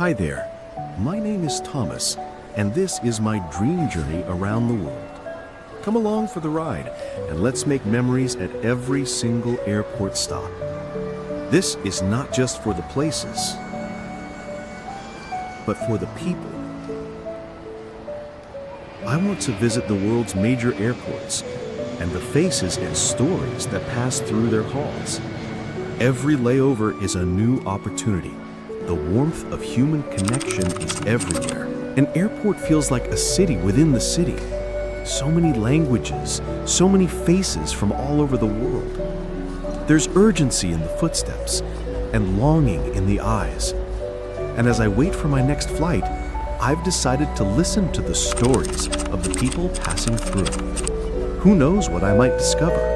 Hi there, my name is Thomas, and this is my dream journey around the world. Come along for the ride, and let's make memories at every single airport stop. This is not just for the places, but for the people. I want to visit the world's major airports and the faces and stories that pass through their halls. Every layover is a new opportunity. The warmth of human connection is everywhere. An airport feels like a city within the city. So many languages, so many faces from all over the world. There's urgency in the footsteps and longing in the eyes. And as I wait for my next flight, I've decided to listen to the stories of the people passing through. Who knows what I might discover?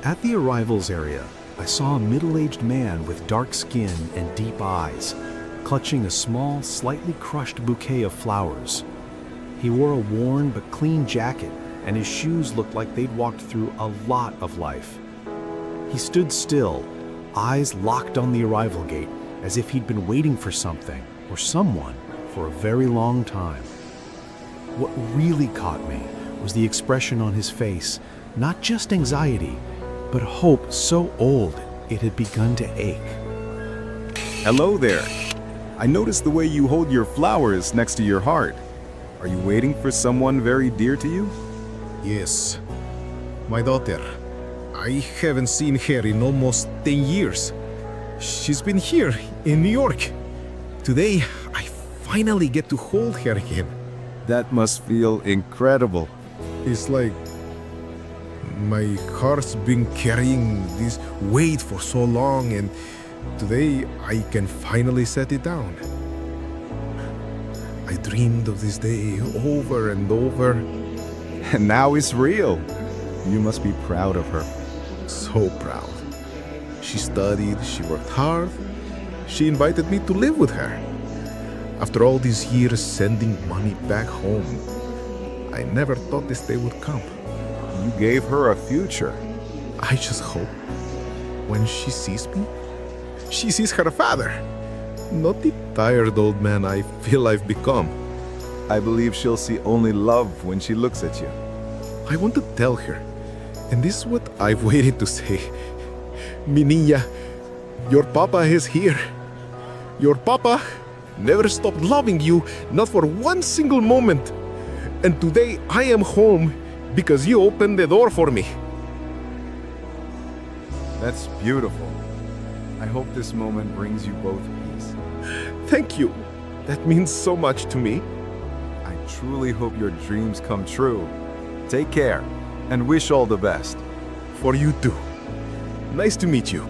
At the arrivals area, I saw a middle-aged man with dark skin and deep eyes, clutching a small, slightly crushed bouquet of flowers. He wore a worn but clean jacket, and his shoes looked like they'd walked through a lot of life. He stood still, eyes locked on the arrival gate, as if he'd been waiting for something or someone for a very long time. What really caught me was the expression on his face, not just anxiety, but hope so old it had begun to ache. Hello there. I noticed the way you hold your flowers next to your heart. Are you waiting for someone very dear to you? Yes, my daughter. I haven't seen her in almost 10 years. She's been here in New York. Today, I finally get to hold her again. That must feel incredible. It's like my heart's been carrying this weight for so long, and today I can finally set it down. I dreamed of this day over and over. And now it's real. You must be proud of her. So proud. She studied, she worked hard. She invited me to live with her. After all these years sending money back home, I never thought this day would come. You gave her a future. I just hope when she sees me, she sees her father, not the tired old man I feel I've become. I believe she'll see only love when she looks at you. I want to tell her, and this is what I've waited to say. Mi niña, your papa is here. Your papa never stopped loving you, not for one single moment. And today I am home because you opened the door for me. That's beautiful. I hope this moment brings you both peace. Thank you. That means so much to me. I truly hope your dreams come true. Take care, and wish all the best. For you too. Nice to meet you.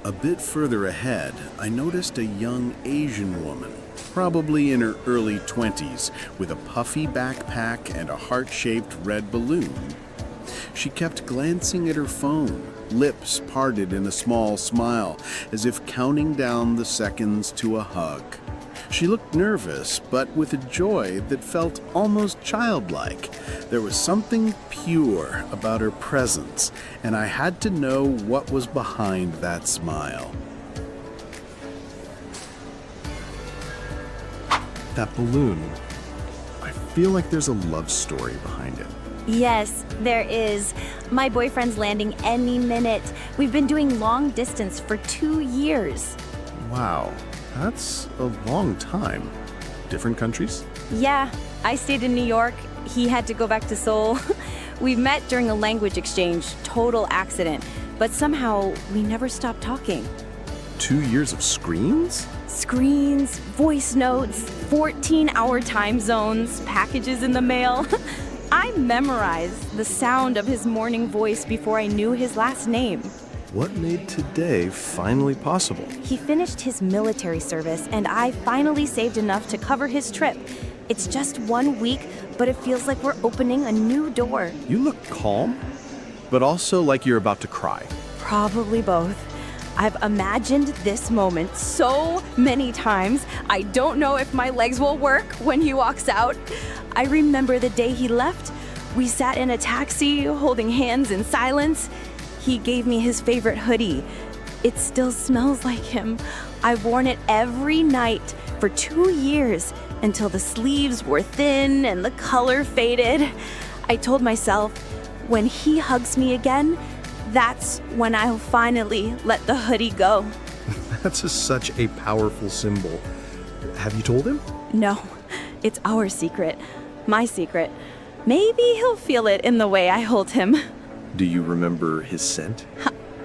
A bit further ahead, I noticed a young Asian woman, probably in her early 20s, with a puffy backpack and a heart-shaped red balloon. She kept glancing at her phone, lips parted in a small smile, as if counting down the seconds to a hug. She looked nervous, but with a joy that felt almost childlike. There was something pure about her presence, and I had to know what was behind that smile. That balloon, I feel like there's a love story behind it. Yes, there is. My boyfriend's landing any minute. We've been doing long distance for 2 years. Wow, that's a long time. Different countries? Yeah, I stayed in New York. He had to go back to Seoul. We met during a language exchange, total accident. But somehow, we never stopped talking. 2 years of screens? Screens, voice notes, 14-hour time zones, packages in the mail. I memorized the sound of his morning voice before I knew his last name. What made today finally possible? He finished his military service, and I finally saved enough to cover his trip. It's just 1 week, but it feels like we're opening a new door. You look calm, but also like you're about to cry. Probably both. I've imagined this moment so many times. I don't know if my legs will work when he walks out. I remember the day he left. We sat in a taxi, holding hands in silence. He gave me his favorite hoodie. It still smells like him. I've worn it every night for 2 years until the sleeves were thin and the color faded. I told myself, when he hugs me again, that's when I'll finally let the hoodie go. That's such a powerful symbol. Have you told him? No, it's our secret. My secret. Maybe he'll feel it in the way I hold him. Do you remember his scent?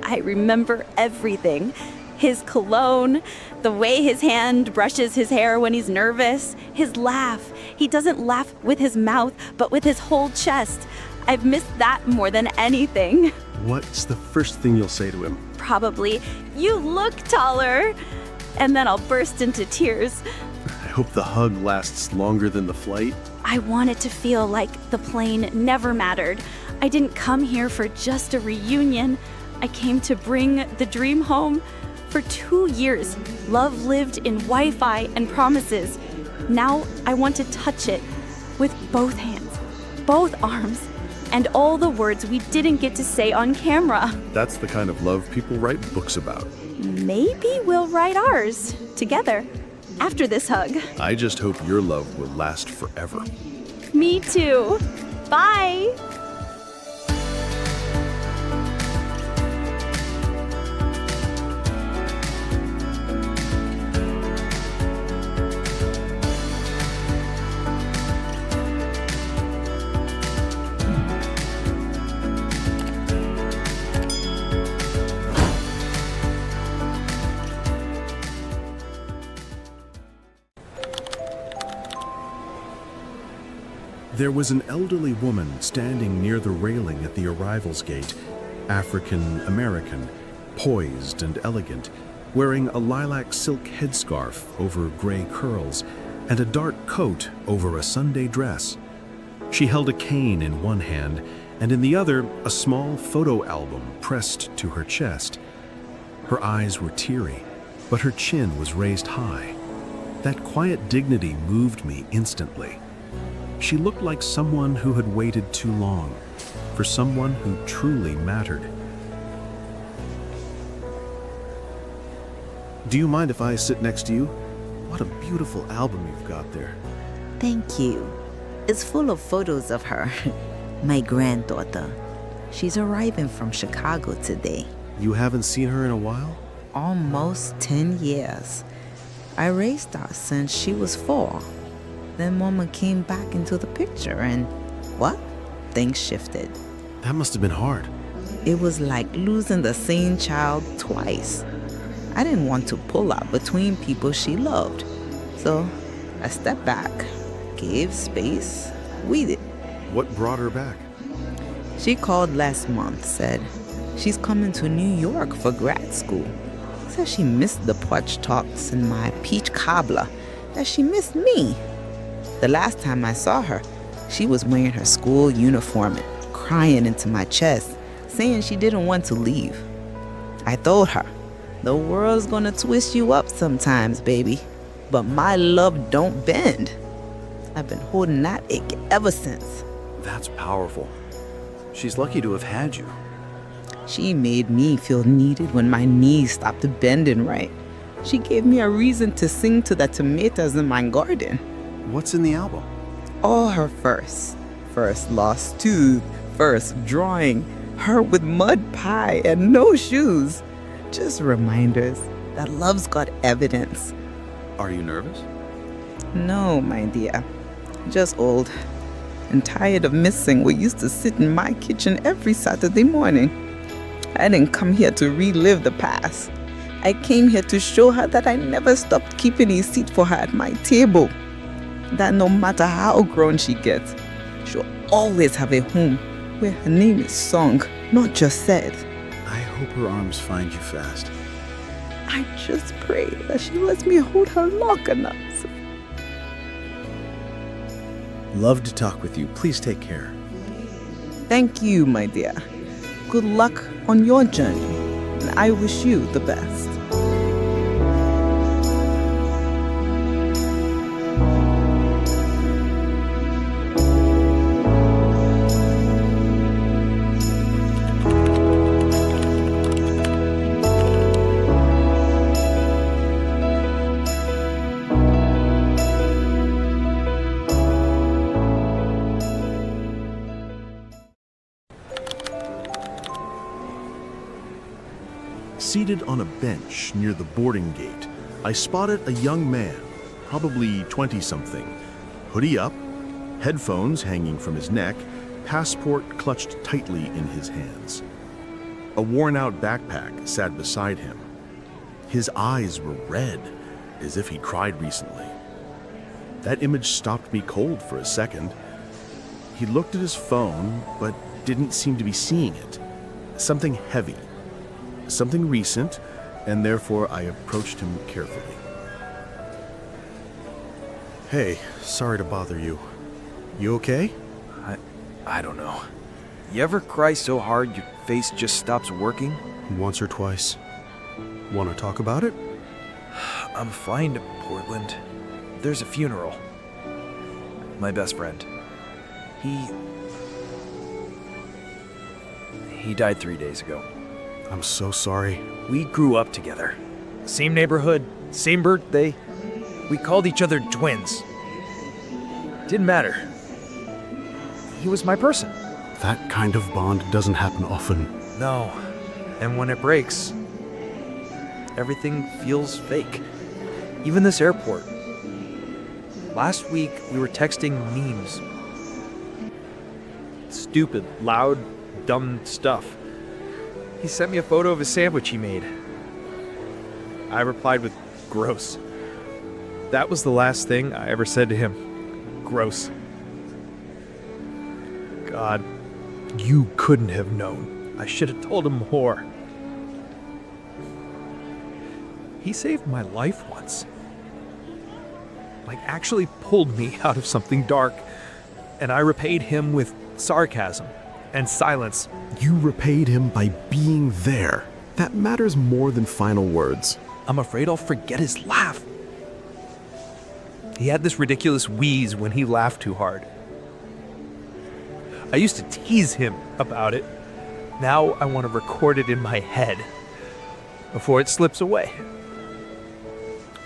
I remember everything. His cologne, the way his hand brushes his hair when he's nervous, his laugh. He doesn't laugh with his mouth, but with his whole chest. I've missed that more than anything. What's the first thing you'll say to him? Probably, "You look taller." And then I'll burst into tears. I hope the hug lasts longer than the flight. I want it to feel like the plane never mattered. I didn't come here for just a reunion. I came to bring the dream home. For 2 years, love lived in Wi-Fi and promises. Now I want to touch it with both hands, both arms, and all the words we didn't get to say on camera. That's the kind of love people write books about. Maybe we'll write ours together after this hug. I just hope your love will last forever. Me too. Bye. There was an elderly woman standing near the railing at the arrivals gate, African American, poised and elegant, wearing a lilac silk headscarf over gray curls and a dark coat over a Sunday dress. She held a cane in one hand and in the other a small photo album pressed to her chest. Her eyes were teary, but her chin was raised high. That quiet dignity moved me instantly. She looked like someone who had waited too long, for someone who truly mattered. Do you mind if I sit next to you? What a beautiful album you've got there. Thank you. It's full of photos of her, my granddaughter. She's arriving from Chicago today. You haven't seen her in a while? Almost 10 years. I raised her since she was 4. Then Mama came back into the picture and, what? Things shifted. That must have been hard. It was like losing the same child twice. I didn't want to pull out between people she loved. So I stepped back, gave space, waited. What brought her back? She called last month, said she's coming to New York for grad school. Said she missed the porch talks and my peach cobbler, that she missed me. The last time I saw her, she was wearing her school uniform and crying into my chest, saying she didn't want to leave. I told her, the world's gonna twist you up sometimes, baby, but my love don't bend. I've been holding that ache ever since. That's powerful. She's lucky to have had you. She made me feel needed when my knees stopped bending right. She gave me a reason to sing to the tomatoes in my garden. What's in the album? All her first first lost tooth, first drawing, her with mud pie and no shoes. Just reminders that love's got evidence. Are you nervous? No, my dear. Just old and tired of missing what used to sit in my kitchen every Saturday morning. I didn't come here to relive the past. I came here to show her that I never stopped keeping a seat for her at my table. That no matter how grown she gets, she'll always have a home where her name is sung, not just said. I hope her arms find you fast. I just pray that she lets me hold her long enough. Love to talk with you. Please take care. Thank you, my dear. Good luck on your journey, and I wish you the best. Seated on a bench near the boarding gate, I spotted a young man, probably 20-something, hoodie up, headphones hanging from his neck, passport clutched tightly in his hands. A worn-out backpack sat beside him. His eyes were red, as if he'd cried recently. That image stopped me cold for a second. He looked at his phone, but didn't seem to be seeing it. Something heavy. Something recent, and therefore I approached him carefully. Hey, sorry to bother you. You okay? I don't know. You ever cry so hard your face just stops working? Once or twice. Want to talk about it? I'm flying to Portland. There's a funeral. My best friend. He died 3 days ago. I'm so sorry. We grew up together. Same neighborhood, same birthday. We called each other twins. Didn't matter. He was my person. That kind of bond doesn't happen often. No. And when it breaks, everything feels fake. Even this airport. Last week, we were texting memes. Stupid, loud, dumb stuff. He sent me a photo of a sandwich he made. I replied with, gross. That was the last thing I ever said to him. Gross. God, you couldn't have known. I should have told him more. He saved my life once. Like, actually pulled me out of something dark, and I repaid him with sarcasm and silence. You repaid him by being there. That matters more than final words. I'm afraid I'll forget his laugh. He had this ridiculous wheeze when he laughed too hard. I used to tease him about it. Now I want to record it in my head before it slips away.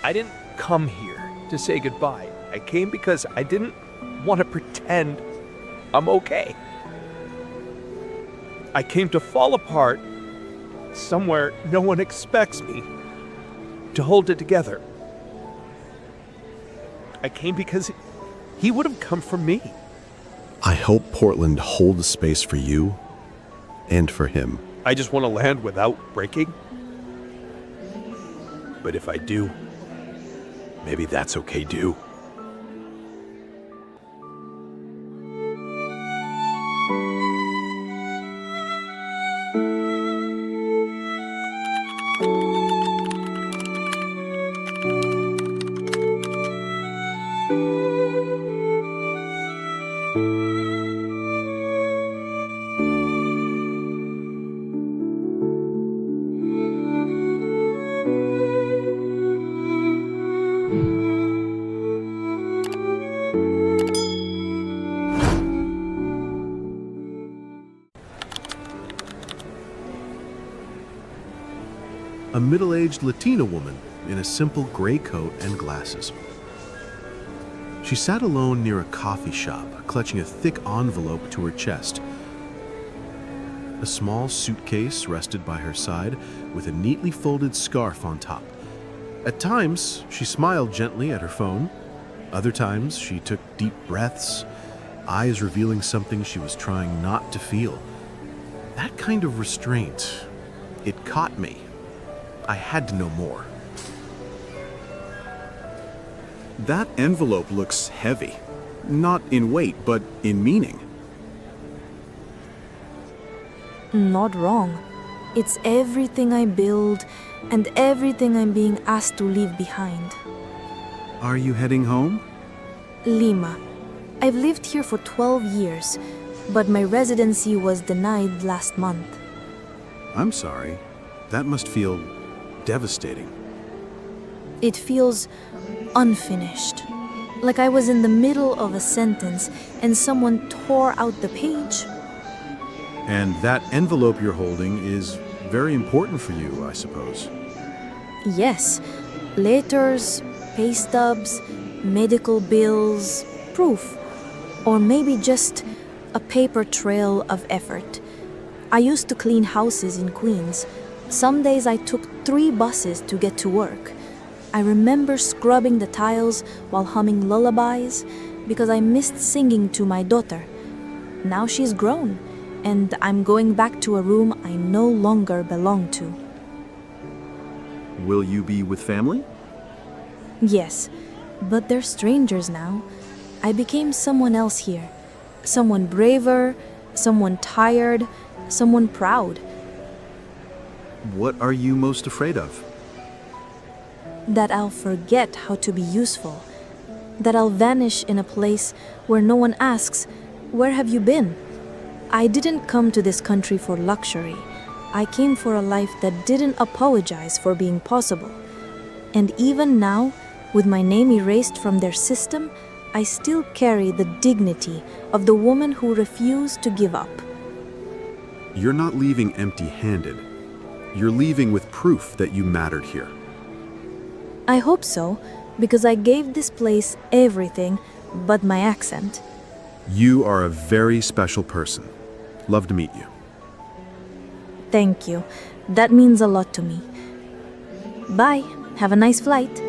I didn't come here to say goodbye. I came because I didn't want to pretend I'm okay. I came to fall apart somewhere no one expects me to hold it together. I came because he would have come for me. I hope Portland holds space for you and for him. I just want to land without breaking. But if I do, maybe that's okay too. A middle-aged Latina woman in a simple gray coat and glasses. She sat alone near a coffee shop, clutching a thick envelope to her chest. A small suitcase rested by her side with a neatly folded scarf on top. At times, she smiled gently at her phone. Other times, she took deep breaths, eyes revealing something she was trying not to feel. That kind of restraint, it caught me. I had to know more. That envelope looks heavy. Not in weight, but in meaning. Not wrong. It's everything I build and everything I'm being asked to leave behind. Are you heading home? Lima. I've lived here for 12 years, but my residency was denied last month. I'm sorry. That must feel devastating. It feels unfinished. Like I was in the middle of a sentence and someone tore out the page. And that envelope you're holding is very important for you, I suppose. Yes. Letters, pay stubs, medical bills, proof. Or maybe just a paper trail of effort. I used to clean houses in Queens. Some days I took 3 buses to get to work. I remember scrubbing the tiles while humming lullabies because I missed singing to my daughter. Now she's grown, and I'm going back to a room I no longer belong to. Will you be with family? Yes, but they're strangers now. I became someone else here. Someone braver, someone tired, someone proud. What are you most afraid of? That I'll forget how to be useful. That I'll vanish in a place where no one asks, "Where have you been?" I didn't come to this country for luxury. I came for a life that didn't apologize for being possible. And even now, with my name erased from their system, I still carry the dignity of the woman who refused to give up. You're not leaving empty-handed. You're leaving with proof that you mattered here. I hope so, because I gave this place everything but my accent. You are a very special person. Love to meet you. Thank you. That means a lot to me. Bye. Have a nice flight.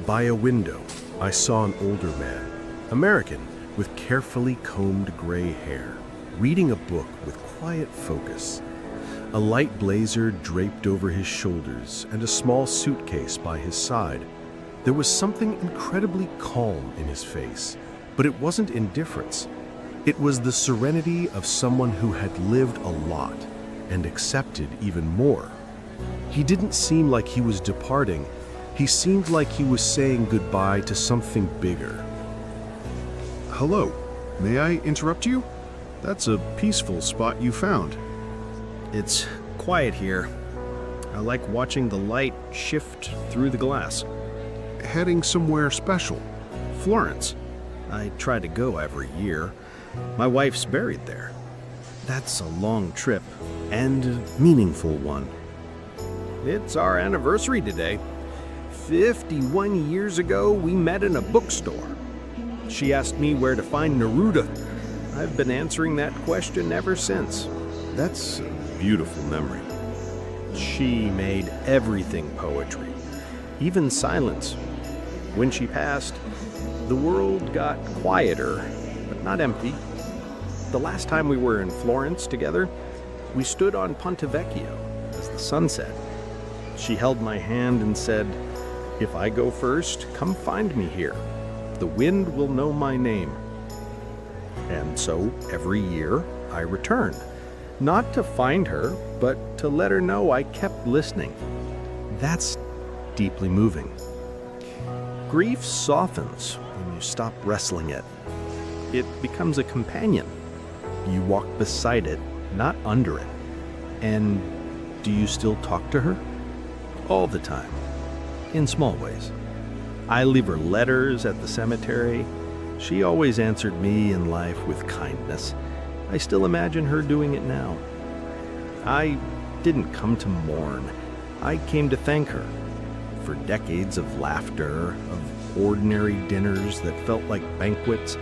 By a window, I saw an older man, American, with carefully combed gray hair, reading a book with quiet focus. A light blazer draped over his shoulders and a small suitcase by his side. There was something incredibly calm in his face, but it wasn't indifference. It was the serenity of someone who had lived a lot and accepted even more. He didn't seem like he was departing. He seemed like he was saying goodbye to something bigger. Hello, may I interrupt you? That's a peaceful spot you found. It's quiet here. I like watching the light shift through the glass. Heading somewhere special? Florence. I try to go every year. My wife's buried there. That's a long trip, and a meaningful one. It's our anniversary today. 51 years ago, we met in a bookstore. She asked me where to find Neruda. I've been answering that question ever since. That's a beautiful memory. She made everything poetry, even silence. When she passed, the world got quieter, but not empty. The last time we were in Florence together, we stood on Ponte Vecchio as the sun set. She held my hand and said, "If I go first, come find me here. The wind will know my name." And so every year I return, not to find her, but to let her know I kept listening. That's deeply moving. Grief softens when you stop wrestling it. It becomes a companion. You walk beside it, not under it. And do you still talk to her? All the time, in small ways. I leave her letters at the cemetery. She always answered me in life with kindness. I still imagine her doing it now. I didn't come to mourn. I came to thank her for decades of laughter, of ordinary dinners that felt like banquets,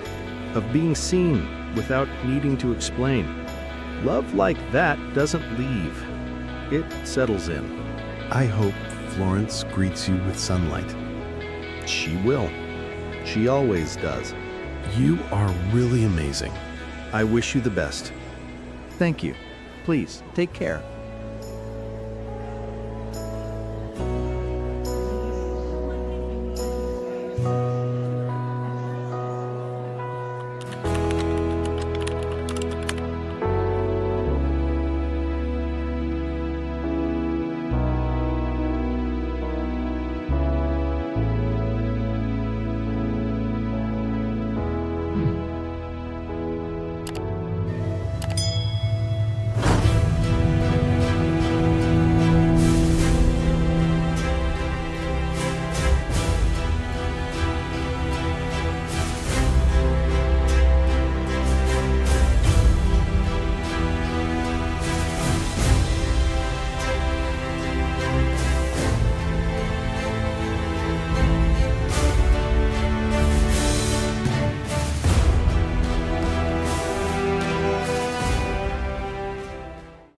of being seen without needing to explain. Love like that doesn't leave. It settles in. I hope Florence greets you with sunlight. She will. She always does. You are really amazing. I wish you the best. Thank you. Please, take care.